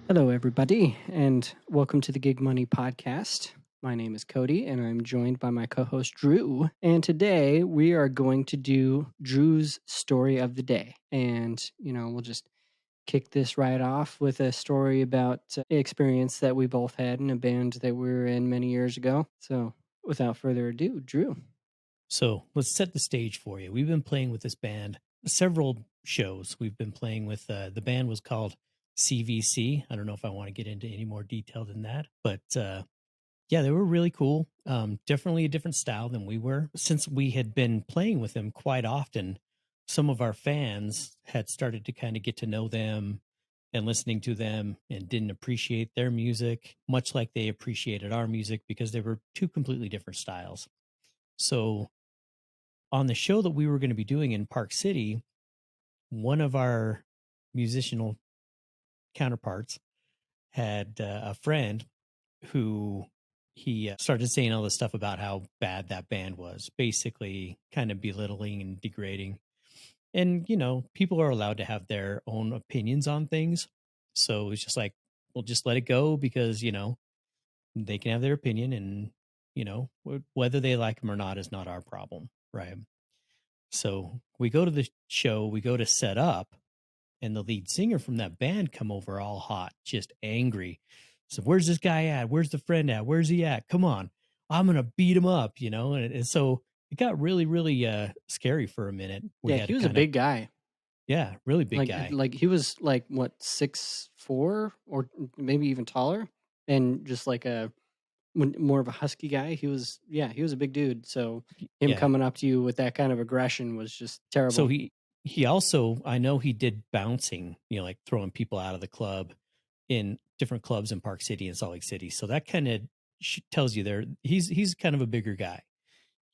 Hello, everybody, and welcome to the Gig Money Podcast. My name is Cody, and I'm joined by my co host, Drew. And today we are going to do Drew's story of the day. And, we'll just kick this right off with a story about experience that we both had in a band that we were in many years ago. So, without further ado, Drew. So let's set the stage for you. We've been playing with this band several shows. We've been playing with the band was called CVC. I don't know if I want to get into any more detail than that, but yeah, they were really cool. Definitely a different style than we were. Since we had been playing with them quite often, some of our fans had started to kind of get to know them and listening to them and didn't appreciate their music, much like they appreciated our music because they were two completely different styles. So on the show that we were going to be doing in Park City, one of our musicianal counterparts had a friend who he started saying all this stuff about how bad that band was, basically kind of belittling and degrading. And, people are allowed to have their own opinions on things. So it's just like, we'll just let it go because, they can have their opinion and, whether they like them or not is not our problem. Right. So we go to the show, we go to set up, and the lead singer from that band come over all hot, just angry. So where's this guy at? Where's the friend at? Where's he at? Come on. I'm gonna beat him up, And so it got really, really scary for a minute. We Yeah, had he to was a kind of big guy. really big Like, guy. like he was like what 6'4" or maybe even taller, and just like more of a husky guy. He was a big dude. So him Yeah. coming up to you with that kind of aggression was just So terrible. he also, I know he did bouncing, like throwing people out of the club in different clubs in Park City and Salt Lake City. So that kind of tells you there he's kind of a bigger guy,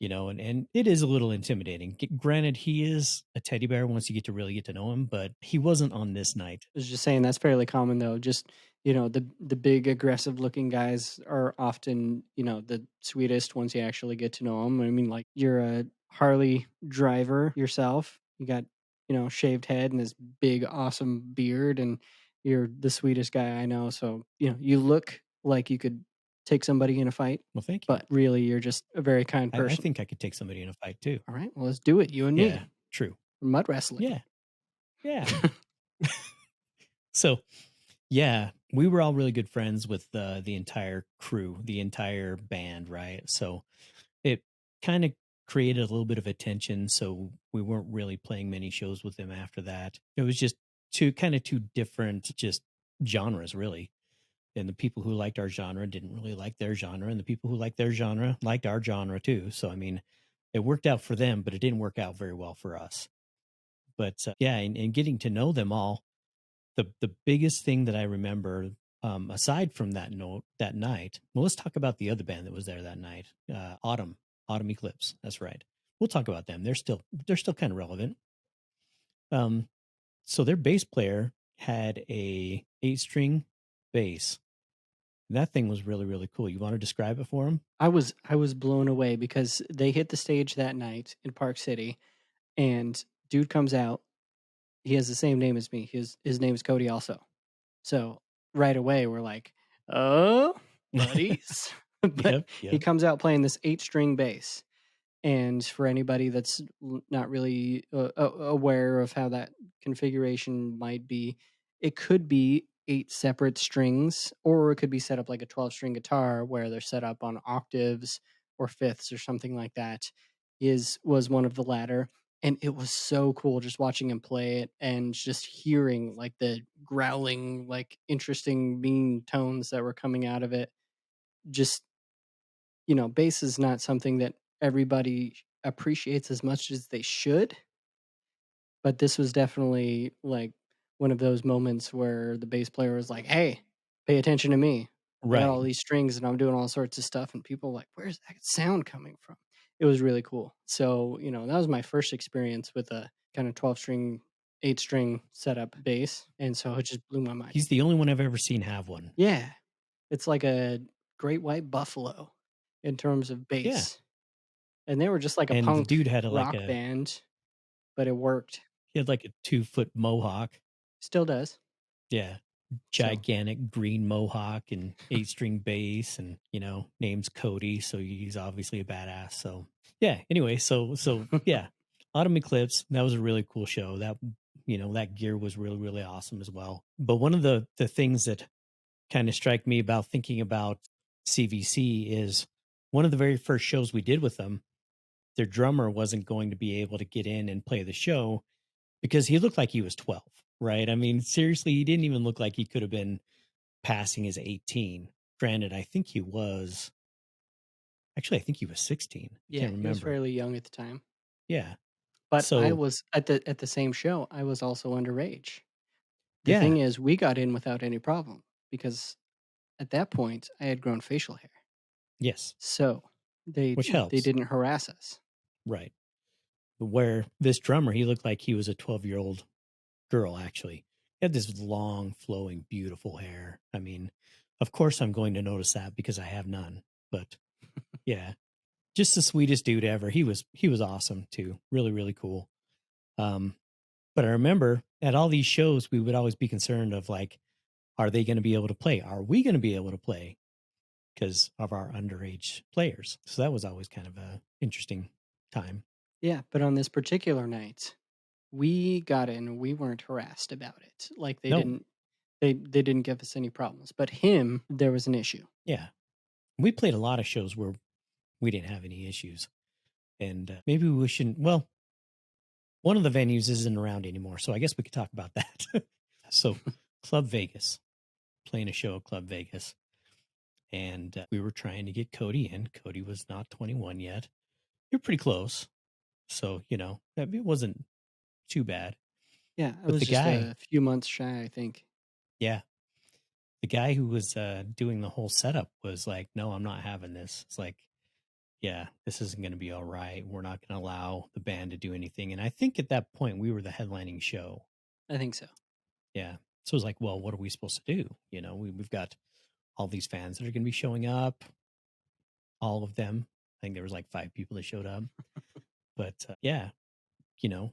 and it is a little intimidating. Granted, he is a teddy bear once you get to really get to know him, but he wasn't on this night. I was just saying that's fairly common though. Just the big aggressive looking guys are often the sweetest once you actually get to know them. I mean, like you're a Harley driver yourself. You got shaved head and this big awesome beard, and you're the sweetest guy I know. So you look like you could take somebody in a fight, Well, thank you. but really you're just a very kind I person. think I could take somebody in a fight too. All right, well let's do it, you and Yeah, me, true. mud wrestling. Yeah, yeah. So yeah, we were all really good friends with the entire crew, the entire band, right? So it kind of created a little bit of a tension. So we weren't really playing many shows with them after that. It was just two different just genres, really. And the people who liked our genre didn't really like their genre, and the people who liked their genre liked our genre too. So I mean, it worked out for them, but it didn't work out very well for us. But yeah, and getting to know them all, the biggest thing that I remember, aside from that night. Well, let's talk about the other band that was there that night, Autumn Eclipse. That's right. We'll talk about them. They're still kind of relevant. Um, so their bass player had a 8-string bass. That thing was really, really cool. You want to describe it for him? I was blown away because they hit the stage that night in Park City, and dude comes out. He has the same name as me. His name is Cody also. So right away we're like, oh, buddies. But Yep, he yep. comes out playing this 8-string bass. And for anybody that's not really aware of how that configuration might be, it could be 8 separate strings, or it could be set up like a 12-string guitar where they're set up on octaves or fifths or something like that. Was one of the latter. And it was so cool just watching him play it and just hearing like the growling, like interesting, mean tones that were coming out of it. Just bass is not something that everybody appreciates as much as they should, but this was definitely like one of those moments where the bass player was like, "Hey, pay attention to me. I got all Right. these strings and I'm doing all sorts of stuff," and people were like, "Where's that sound coming from?" It was really cool. So, that was my first experience with a kind of 12-string, 8-string setup bass, and so it just blew my mind. He's the only one I've ever seen have one. Yeah, it's like a great white buffalo in terms of Yeah. bass. And they were just like a And the punk dude had rock band, but it worked. he had like a 2-foot mohawk. Still does. Yeah. So gigantic green mohawk and 8-string bass, and name's Cody, so he's obviously a badass. So yeah, anyway, so yeah, Autumn Eclipse, that was a really cool show. That gear was really, really awesome as well. But one of the things that kind of strike me about thinking about CVC is one of the very first shows we did with them, their drummer wasn't going to be able to get in and play the show because he looked like he was 12, right? I mean, seriously, he didn't even look like he could have been passing his 18. Granted, I think he was 16. I yeah, can't he was remember. fairly young at the time. Yeah. But I So, was at the same show, I was also underage. The yeah. thing is, we got in without any problem because at that point, I had grown facial hair. Yes. So, they Which they helps. didn't harass us. Right. Where this drummer, he looked like he was a 12-year-old girl, actually. He had this long, flowing, beautiful hair. I mean, of course, I'm going to notice that because I have none. But yeah, just the sweetest dude ever. He was awesome too. Really, really cool. Um, but I remember at all these shows, we would always be concerned of like, are they going to be able to play? Are we going to be able to play? Because of our underage players. So that was always kind of a interesting time. Yeah, but on this particular night, we got in, we weren't harassed about it. Like, No, they didn't give us any problems, but him, there was an issue. yeah, we played a lot of shows where we didn't have any issues, and maybe we shouldn't. Well, one of the venues isn't around anymore, so I guess we could talk about that. So, Club Vegas, playing a show at Club Vegas, and we were trying to get Cody in. Cody was not 21 yet. You're pretty close, so it wasn't too bad. Yeah, I But was the just guy, a few months shy, I think. yeah, the guy who was doing the whole setup was like, "No, I'm not having this." It's like, yeah, this isn't going to be all right. We're not going to allow the band to do anything. And I think at that point we were the headlining show. I think so. Yeah. So it was like, well, what are we supposed to do? We've got all these fans that are going to be showing up, all of them. I think there was like 5 people that showed up. But yeah, you know,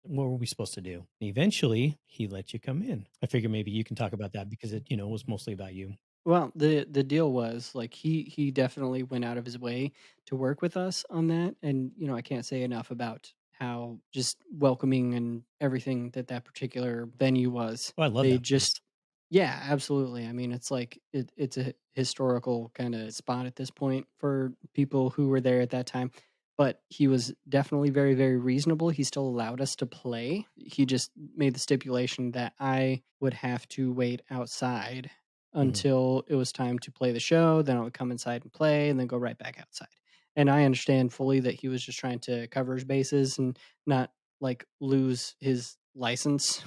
what were we supposed to do? Eventually, he let you come in. I figure maybe you can talk about that because it was mostly about you. Well, the deal was like he definitely went out of his way to work with us on that, and I can't say enough about how just welcoming and everything that particular venue was. Oh, I love They that place. just, yeah, absolutely. I mean, it's like it's a historical kind of spot at this point for people who were there at that time. But he was definitely very, very reasonable. He still allowed us to play. He just made the stipulation that I would have to wait outside Hmm. until it was time to play the show. Then I would come inside and play and then go right back outside. And I understand fully that he was just trying to cover his bases and not like lose his license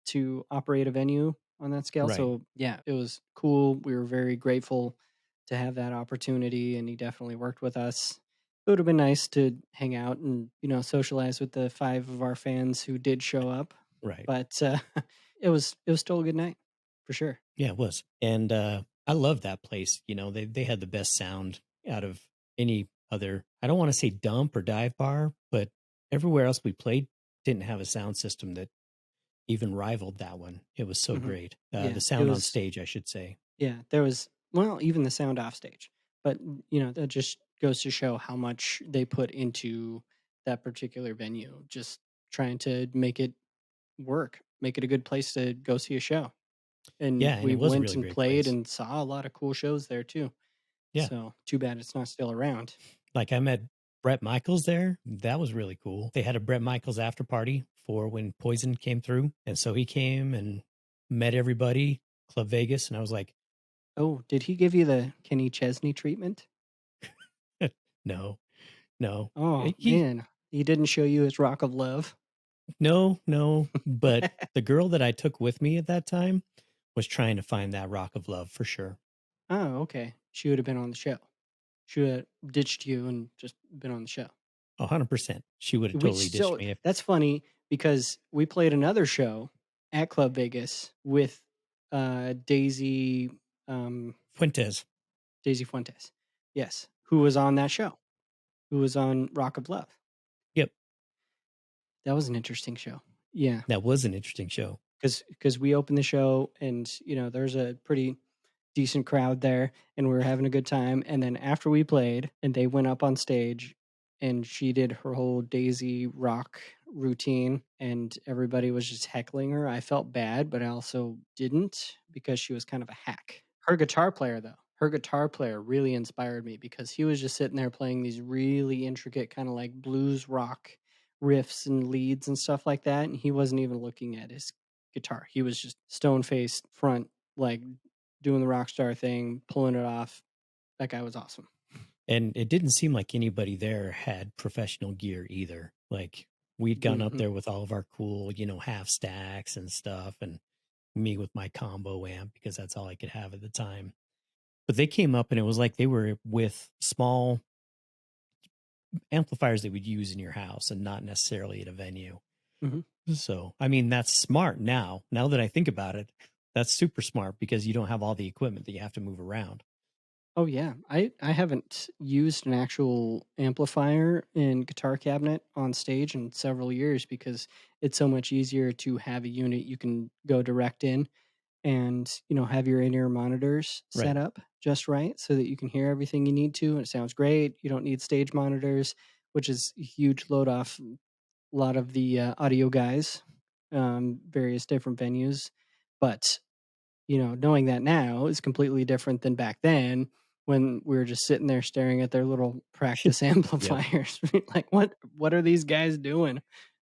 to operate a venue on that scale. Right. So, yeah, it was cool. We were very grateful to have that opportunity, and he definitely worked with us. It would have been nice to hang out and, socialize with the 5 of our fans who did show up, Right. but it was still a good night for sure. Yeah, it was. And I love that place. They had the best sound out of any other, I don't want to say dump or dive bar, but everywhere else we played didn't have a sound system that even rivaled that one. It was so Mhm. great. The Yeah, it sound on was stage, I should say. yeah, there was well, even the sound off stage. But, that just goes to show how much they put into that particular venue, just trying to make it work, make it a good place to go see a show. And Yeah, and we it was a went really and great played place. and saw a lot of cool shows there too. Yeah. So, too bad it's not still around. Like I met Brett Michaels there. That was really cool. They had a Brett Michaels after party for when Poison came through. And so he came and met everybody, Club Vegas. And I was like, Oh, did he give you the Kenny Chesney treatment? no, no. Oh, He man. He didn't show you his Rock of Love? No, no, but the girl that I took with me at that time was trying to find that rock of love for sure. Oh, okay. She would have been on the show. She would have ditched you and just been on the show. 100%. She would have Which totally ditched so me if that's funny because we played another show at Club Vegas with Daisy Fuentes. Daisy Fuentes. Yes, who was on that show. Who was on Rock of Love. Yep, That was an interesting show. Yeah. that was an interesting show. because we opened the show and there's a pretty decent crowd there and we were having a good time. And then after we played and they went up on stage and she did her whole Daisy rock routine and everybody was just heckling her. I felt bad, but I also didn't because she was kind of a hack. Her guitar player really inspired me because he was just sitting there playing these really intricate kind of like blues rock riffs and leads and stuff like that. And he wasn't even looking at his guitar. He was just stone faced front, like doing the rock star thing, pulling it off. That guy was awesome. And it didn't seem like anybody there had professional gear either. Like we'd gone up Mm-hmm. there with all of our cool, half stacks and stuff, and me with my combo amp because that's all I could have at the time. But they came up and it was like they were with small amplifiers that we'd use in your house and not necessarily at a venue. Mm-hmm. So, I mean, that's smart now. Now that I think about it, that's super smart because you don't have all the equipment that you have to move around. Oh yeah, I haven't used an actual amplifier and guitar cabinet on stage in several years because it's so much easier to have a unit you can go direct in and have your in-ear monitors set Right. up just right so that you can hear everything you need to and it sounds great. You don't need stage monitors, which is a huge load off a lot of the audio guys, various different venues. But knowing that now is completely different than back then when we were just sitting there staring at their little practice Yep. amplifiers. Like, what are these guys doing?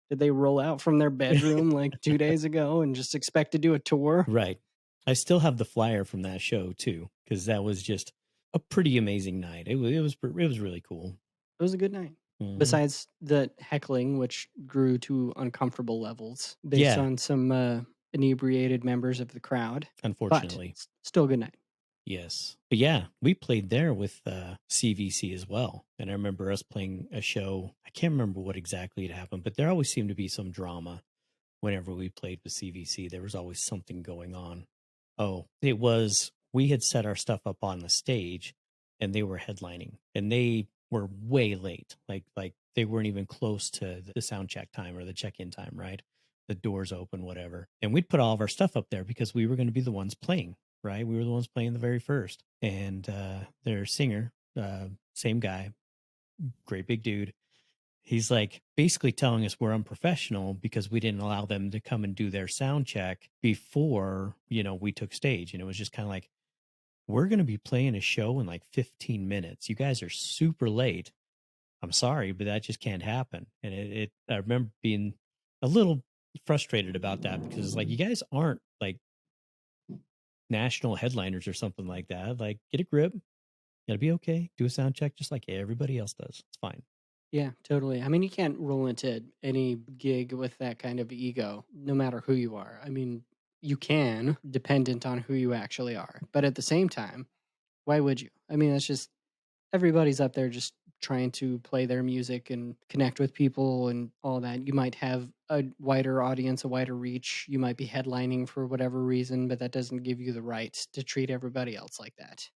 Did they roll out from their bedroom like 2 days ago and just expect to do a tour? Right. I still have the flyer from that show too, because that was just a pretty amazing night. It was really cool. It was a good night. Hmm. Besides the heckling, which grew to uncomfortable levels based Yeah, on some inebriated members of the crowd, but unfortunately. still a good night. Yes. But yeah, we played there with CVC as well. And I remember us playing a show. I can't remember what exactly had happened, but there always seemed to be some drama whenever we played with CVC. There was always something going on. Oh, it was we had set our stuff up on the stage and they were headlining and they were way late. Like they weren't even close to the sound check time or the check-in time, right? The doors open, whatever. And we'd put all of our stuff up there because we were going to be the ones playing, right? We were the ones playing the very first. And their singer, same guy, great big dude, he's like basically telling us we're unprofessional because we didn't allow them to come and do their sound check before, we took stage. And it was just kind of like, we're going to be playing a show in like 15 minutes. You guys are super late. I'm sorry, but that just can't happen. And I remember being a little frustrated about that because it's like, you guys aren't like national headliners or something like that. Like, get a grip. It'll be okay. Do a sound check just like everybody else does. It's fine. Yeah, totally. I mean, you can't roll into any gig with that kind of ego, no matter who you are. I mean, you can, dependent on who you actually are. But at the same time, why would you? I mean, that's just everybody's up there just trying to play their music and connect with people and all that. You might have a wider audience, a wider reach. You might be headlining for whatever reason, but that doesn't give you the right to treat everybody else like that.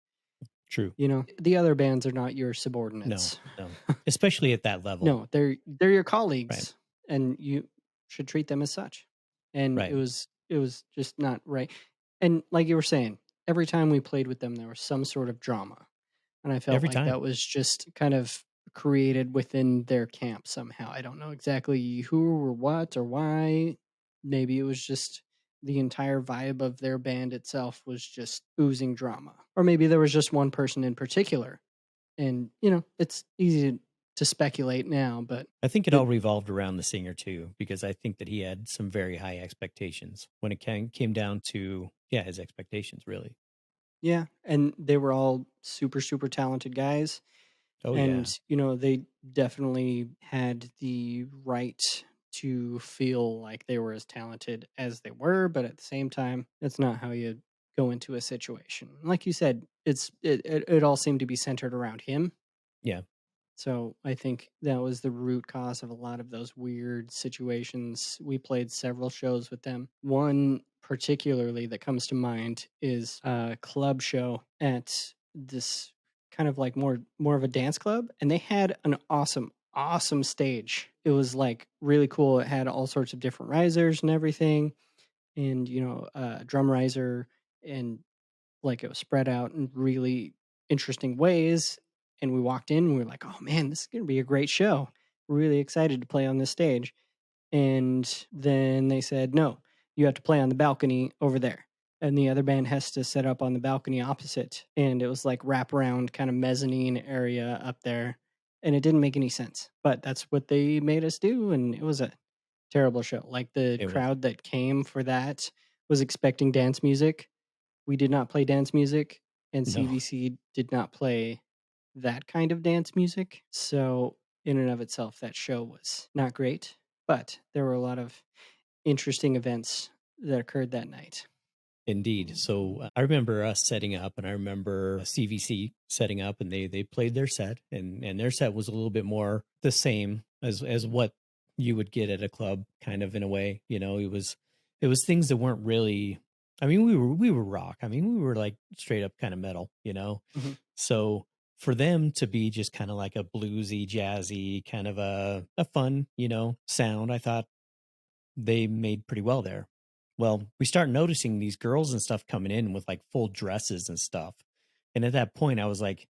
True. The other bands are not your No, subordinates. no. Especially at that level. No, they're your Right. colleagues, and you should treat them as such. And Right. it was just not right. And like you were saying, every time we played with them, there was some sort of drama, and I felt Every like time. that was just kind of created within their camp somehow. I don't know exactly who or what or why. Maybe it was just the entire vibe of their band itself was just oozing drama, or maybe there was just one person in particular and it's easy to speculate now, but I think it the all revolved around the singer too, because I think that he had some very high expectations when it came down to, yeah, his expectations really. yeah, and they were all super super talented guys, Oh yeah. and they definitely had the right to feel like they were as talented as they were, but at the same time that's not how you go into a situation. Like you said, it all seemed to be centered around him. Yeah. So I think that was the root cause of a lot of those weird situations. We played several shows with them. One particularly that comes to mind is a club show at this kind of like more of a dance club, and they had an awesome stage. It was like really cool. It had all sorts of different risers and everything, and drum riser, and like it was spread out in really interesting ways. And we walked in and we were like, oh man, this is going to be a great show. We're really excited to play on this stage. And then they said, no, you have to play on the balcony over there. And the other band has to set up on the balcony opposite. And it was like wraparound kind of mezzanine area up there. And it didn't make any sense. But that's what they made us do. And it was a terrible show. Like the It was crowd that came for that was expecting dance music. We did not play dance music, and no, CVC did not play that kind of dance music. So, in and of itself, that show was not great, but there were a lot of interesting events that occurred that night. indeed. So I remember us setting up, and I remember CVC setting up, and they played their set, and their set was a little bit more the same as what you would get at a club, kind of in a way. It was things that weren't really. I mean, we were rock. I mean, we were like straight up kind of metal. Mhm, So for them to be just kind of like a bluesy, jazzy kind of a fun, sound, I thought they made pretty well there. Well, we start noticing these girls and stuff coming in with like full dresses and stuff. And at that point I was like,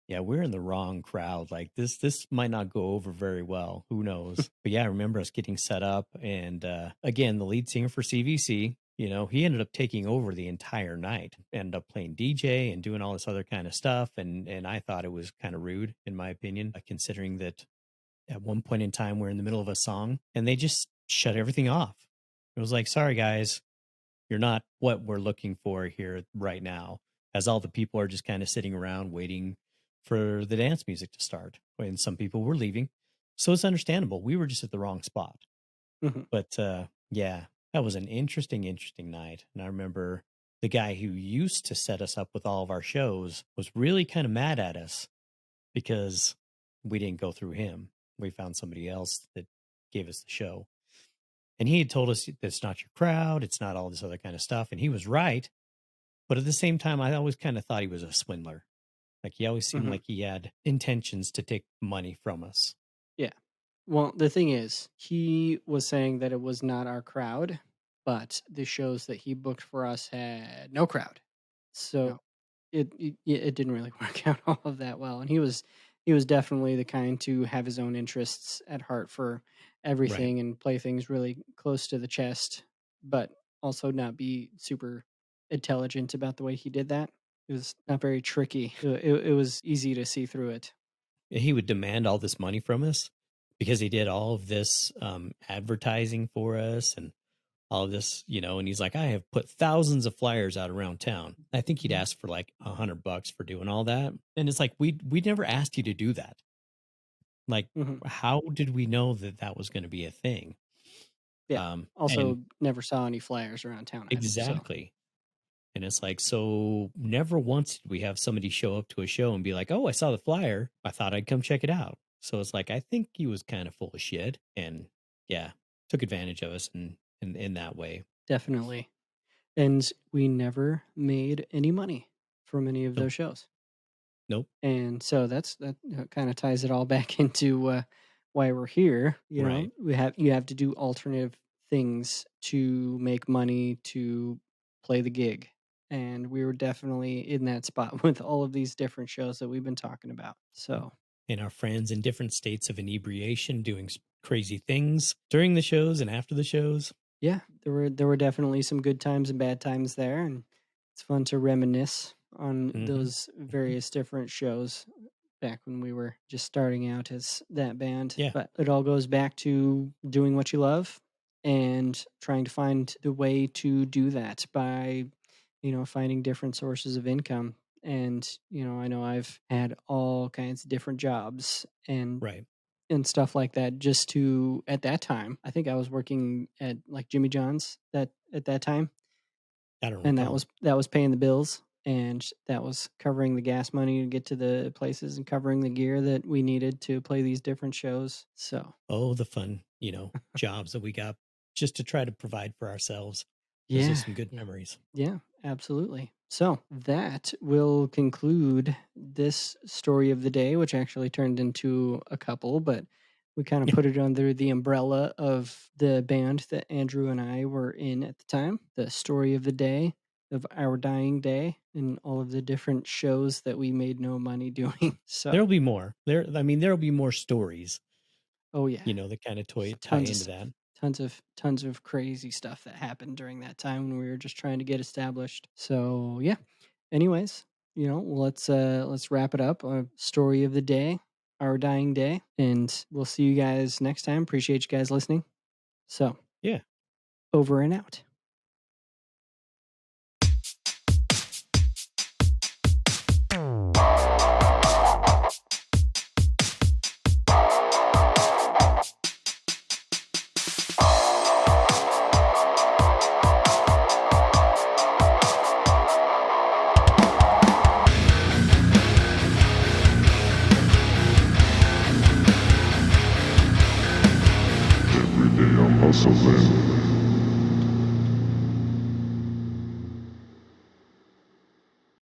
yeah, we're in the wrong crowd. Like this might not go over very well. Who knows? But yeah, I remember us getting set up and again, the lead singer for CVC, he ended up taking over the entire night, ended up playing DJ and doing all this other kind of stuff. And I thought it was kind of rude, in my opinion, considering that at one point in time we're in the middle of a song and they just shut everything off. It was like, sorry guys, you're not what we're looking for here right now, as all the people are just kind of sitting around waiting for the dance music to start. And some people were leaving. So it's understandable. We were just at the wrong spot. mhm, But yeah, that was an interesting night. And I remember the guy who used to set us up with all of our shows was really kind of mad at us because we didn't go through him. We found somebody else that gave us the show. And he had told us that's not your crowd, it's not all this other kind of stuff. And he was right. But at the same time, I always kind of thought he was a swindler. Like he always seemed mhm. like he had intentions to take money from us. Yeah. Well, the thing is, he was saying that it was not our crowd, but the shows that he booked for us had no crowd. So it didn't really work out all of that well. And he was definitely the kind to have his own interests at heart for Right. everything and play things really close to the chest, but also not be super intelligent about the way he did that. It was not very tricky. It was easy to see through it. He would demand all this money from us because he did all of this advertising for us and all of this, and he's like, I have put thousands of flyers out around town. I think he'd ask for like $100 for doing all that. And it's like, we never asked you to do that. Like, Hmm. how did we know that that was going to be a thing? Yeah. And Also, never saw any flyers around town either. So exactly. And it's like, so never once did we have somebody show up to a show and be like, oh, I saw the flyer. I thought I'd come check it out. So it's like, I think he was kind of full of shit and yeah, took advantage of us in that way. definitely. And we never made any money from any of Nope. those shows. Nope. And so that kind of ties it all back into why we're here. Right. You have to do alternative things to make money to play the gig, and we were definitely in that spot with all of these different shows that we've been talking about. Yep. So And our friends in different states of inebriation doing crazy things during the shows and after the shows. yeah, there were definitely some good times and bad times there, and it's fun to reminisce on Hmm. those various different shows back when we were just starting out as that band. Yeah. But it all goes back to doing what you love and trying to find the way to do that by, finding different sources of income. And, I know I've had all kinds of different jobs Right. and stuff like that just to at that time. I think I was working at like Jimmy John's that at that time, I don't and that recall. was that was paying the bills, and that was covering the gas money to get to the places and covering the gear that we needed to play these different shows. So, Oh, the fun, jobs that we got just to try to provide for ourselves. Those are yeah, some good yeah, memories. yeah, absolutely. So, that will conclude this story of the day, which actually turned into a couple, but We kind of Yeah. put it under the umbrella of the band that Andrew and I were in at the time, the story of the day, of our dying day, and all of the different shows that we made no money doing. So, There'll be more. There'll be more stories, oh yeah, that kind of tie tons of into stuff, that. tons of crazy stuff that happened during that time when we were just trying to get established. So yeah. Anyways, let's wrap it up. Story of the day, our dying day, and we'll see you guys next time. Appreciate you guys listening. So Yeah. over and out. Every day I'm hustling.